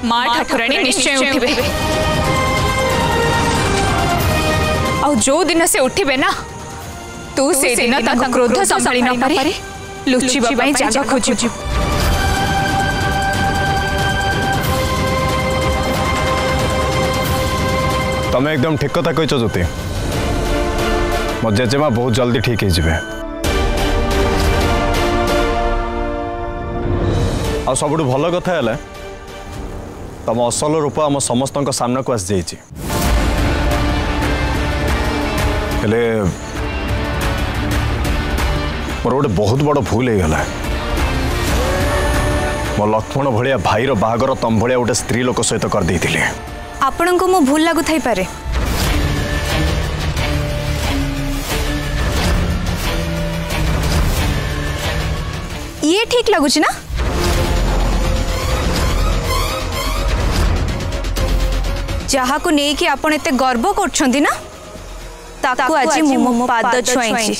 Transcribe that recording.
माँ ठाकुराणी निश्चय उठिबे और जो दिन से उठिबे ना तू से दिन ताको क्रोध संभाली न पारे लुचिबा पई जागा खोजिबु। तमे एकदम ठीक कथा कहछ ज्योति। मो जेजेमा बहुत जल्दी ठीक हो आ सब भल कथा है तुम असल रूप आम समस्त सामना को आस जाइए मोर गोटे बहुत बड़ भूल हो गला। मो लक्ष्मण भाया भाईर बाहागर तम भाया गोटे स्त्री लोक सहित कर देइथिले। आपण को मो भूल लागु थाई पारे ये ठीक लगुच ना? जहा को नहीं कि आपण एते गर्व करछंती ना ताकू आज मो पाद छुआई।